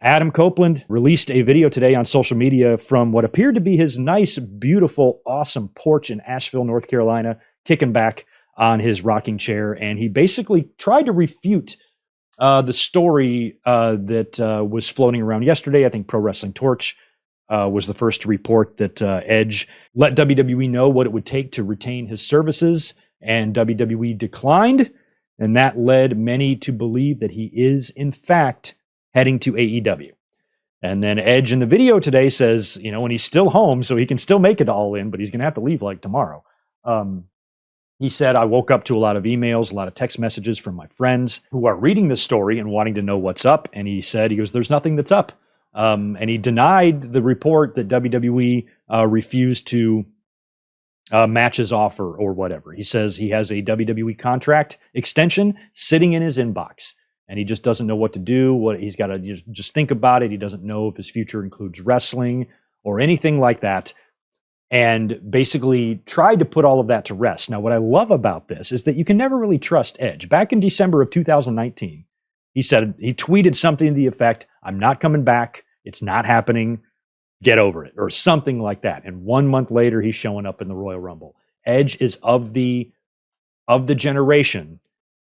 Adam Copeland released a video today on social media from what appeared to be his nice, beautiful, awesome porch in Asheville, North Carolina, kicking back on his rocking chair. And he basically tried to refute the story that was floating around yesterday. I think Pro Wrestling Torch was the first to report that Edge let WWE know what it would take to retain his services, and WWE declined. And that led many to believe that he is, in fact, heading to AEW. And then Edge in the video today says, when he's still home, so he can still make it All In, but he's going to have to leave like tomorrow. He said, I woke up to a lot of emails, a lot of text messages from my friends who are reading this story and wanting to know what's up. And he goes, there's nothing that's up. And he denied the report that WWE refused to match his offer or whatever. He says he has a WWE contract extension sitting in his inbox, and he just doesn't know what to do. He's got to just think about it. He doesn't know if his future includes wrestling or anything like that. And basically tried to put all of that to rest. Now, what I love about this is that you can never really trust Edge. Back in December of 2019, he tweeted something to the effect, I'm not coming back. It's not happening. Get over it, or something like that. And 1 month later, he's showing up in the Royal Rumble. Edge is of the generation,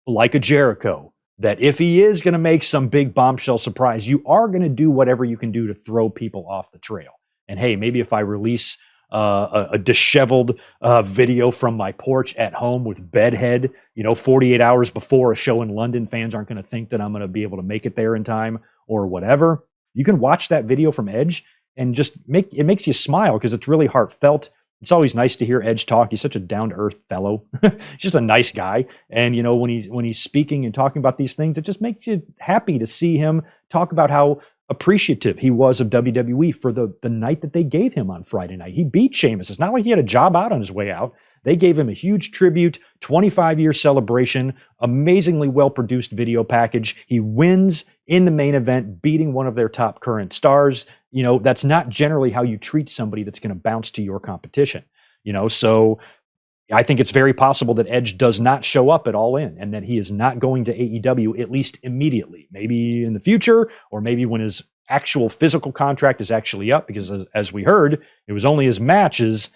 like a Jericho, that if he is going to make some big bombshell surprise, you are going to do whatever you can do to throw people off the trail. And hey, maybe if I release a disheveled video from my porch at home with bedhead, 48 hours before a show in London, fans aren't going to think that I'm going to be able to make it there in time or whatever. You can watch that video from Edge and it makes you smile because it's really heartfelt. It's always nice to hear Edge talk. He's such a down-to-earth fellow. He's just a nice guy. And, when he's speaking and talking about these things, it just makes you happy to see him talk about how appreciative he was of WWE for the night that they gave him on Friday night. He beat Sheamus. It's not like he had a job out on his way out. They gave him a huge tribute, 25-year celebration, amazingly well-produced video package. He wins in the main event, beating one of their top current stars. That's not generally how you treat somebody that's going to bounce to your competition. So I think it's very possible that Edge does not show up at All In and that he is not going to AEW, at least immediately. Maybe in the future, or maybe when his actual physical contract is actually up, because as we heard, it was only his matches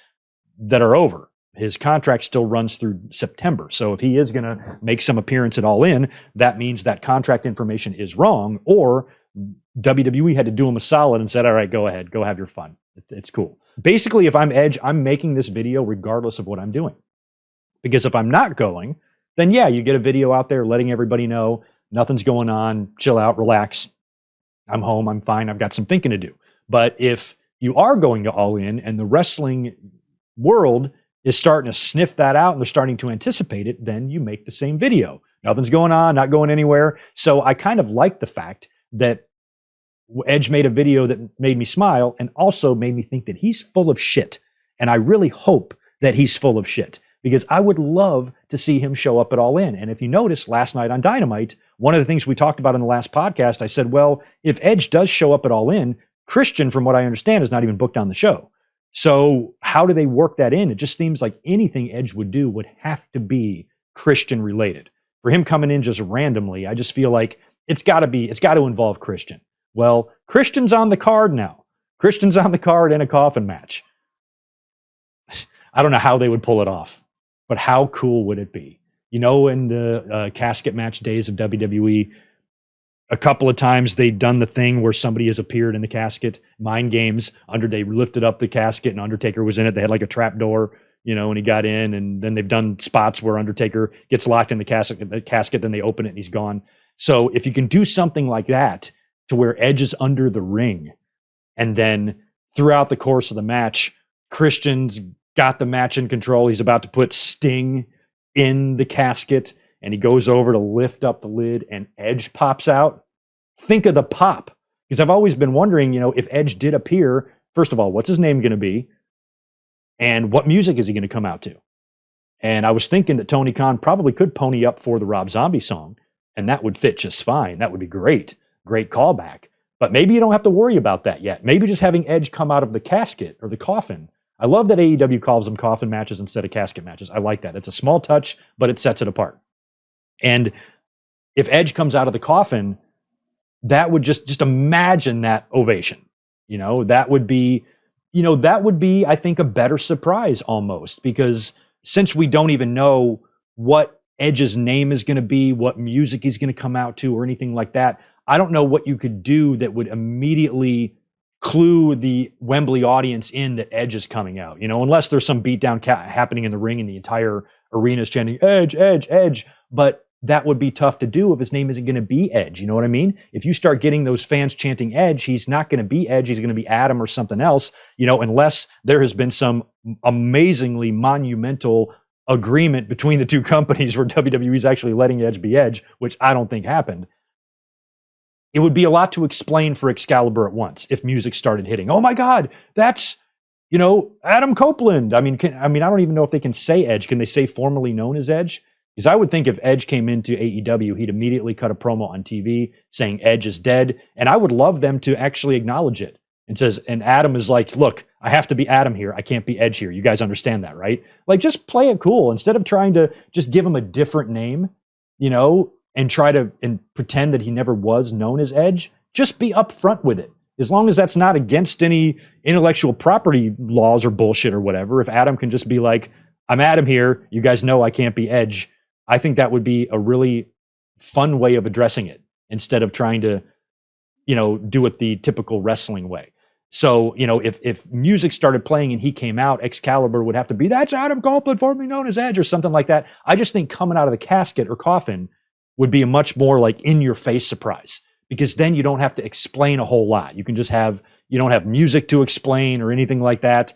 that are over. His contract still runs through September. So if he is going to make some appearance at All In, that means that contract information is wrong, or WWE had to do him a solid and said, all right, go ahead, go have your fun. It's cool. Basically, if I'm Edge, I'm making this video regardless of what I'm doing. Because if I'm not going, then yeah, you get a video out there letting everybody know nothing's going on, chill out, relax. I'm home, I'm fine, I've got some thinking to do. But if you are going to All In and the wrestling world is starting to sniff that out and they're starting to anticipate it, then you make the same video. Nothing's going on, not going anywhere. So I kind of like the fact that Edge made a video that made me smile and also made me think that he's full of shit. And I really hope that he's full of shit, because I would love to see him show up at All In. And if you notice, last night on Dynamite, one of the things we talked about in the last podcast, I said, well, if Edge does show up at All In, Christian, from what I understand, is not even booked on the show. So how do they work that in? It just seems like anything Edge would do would have to be Christian related. For him coming in just randomly, I just feel like it's got to involve Christian. Well, Christian's on the card now. Christian's on the card in a coffin match. I don't know how they would pull it off, but how cool would it be? In the casket match days of WWE, a couple of times they'd done the thing where somebody has appeared in the casket, mind games, they lifted up the casket and Undertaker was in it. They had like a trap door, and he got in, and then they've done spots where Undertaker gets locked in the casket, then they open it and he's gone. So if you can do something like that to where Edge is under the ring, and then throughout the course of the match, Christian's got the match in control. He's about to put Sting in the casket, and he goes over to lift up the lid, and Edge pops out. Think of the pop. Because I've always been wondering, if Edge did appear, first of all, what's his name going to be? And what music is he going to come out to? And I was thinking that Tony Khan probably could pony up for the Rob Zombie song, and that would fit just fine. That would be great. Great callback. But maybe you don't have to worry about that yet. Maybe just having Edge come out of the casket or the coffin. I love that AEW calls them coffin matches instead of casket matches. I like that. It's a small touch, but it sets it apart. And if Edge comes out of the coffin, that would just imagine that ovation. That would be, I think, a better surprise almost, because since we don't even know what Edge's name is going to be, what music he's going to come out to, or anything like that, I don't know what you could do that would immediately clue the Wembley audience in that Edge is coming out, unless there's some beatdown happening in the ring and the entire arena is chanting Edge, Edge, Edge. But that would be tough to do if his name isn't going to be Edge. You know what I mean? If you start getting those fans chanting Edge, he's not going to be Edge. He's going to be Adam or something else, unless there has been some amazingly monumental agreement between the two companies where WWE's actually letting Edge be Edge, which I don't think happened. It would be a lot to explain for Excalibur at once if music started hitting. Oh my God, that's, Adam Copeland. I don't even know if they can say Edge. Can they say formerly known as Edge? Because I would think if Edge came into AEW, he'd immediately cut a promo on TV saying Edge is dead. And I would love them to actually acknowledge it. And Adam is like, look, I have to be Adam here. I can't be Edge here. You guys understand that, right? Like, just play it cool. Instead of trying to just give him a different name, and try to pretend that he never was known as Edge, just be upfront with it. As long as that's not against any intellectual property laws or bullshit or whatever, if Adam can just be like, I'm Adam here, you guys know I can't be Edge, I think that would be a really fun way of addressing it instead of trying to, do it the typical wrestling way. So, if music started playing and he came out, Excalibur would have to be, that's Adam Copeland, formerly known as Edge, or something like that. I just think coming out of the casket or coffin would be a much more like in-your-face surprise, because then you don't have to explain a whole lot. You can just you don't have music to explain or anything like that.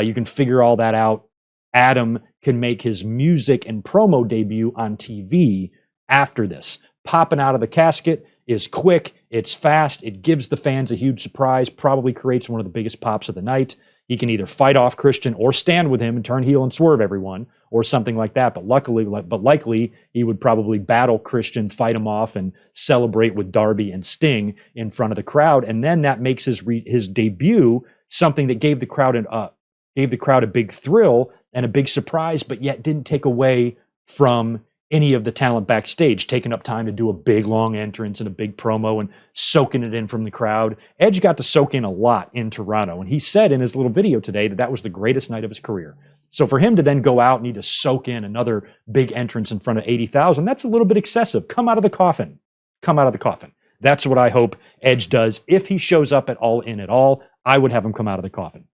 You can figure all that out. Adam can make his music and promo debut on TV after this. Popping out of the casket is quick, it's fast, it gives the fans a huge surprise, probably creates one of the biggest pops of the night. He can either fight off Christian or stand with him and turn heel and swerve everyone or something like that. But likely he would probably battle Christian, fight him off, and celebrate with Darby and Sting in front of the crowd. And then that makes his debut something that gave the crowd a big thrill and a big surprise, but yet didn't take away from any of the talent backstage, taking up time to do a big long entrance and a big promo and soaking it in from the crowd. Edge got to soak in a lot in Toronto, and he said in his little video today that was the greatest night of his career. So for him to then go out and need to soak in another big entrance in front of 80,000, that's a little bit excessive. Come out of the coffin. Come out of the coffin. That's what I hope Edge does. If he shows up at All In at all, I would have him come out of the coffin.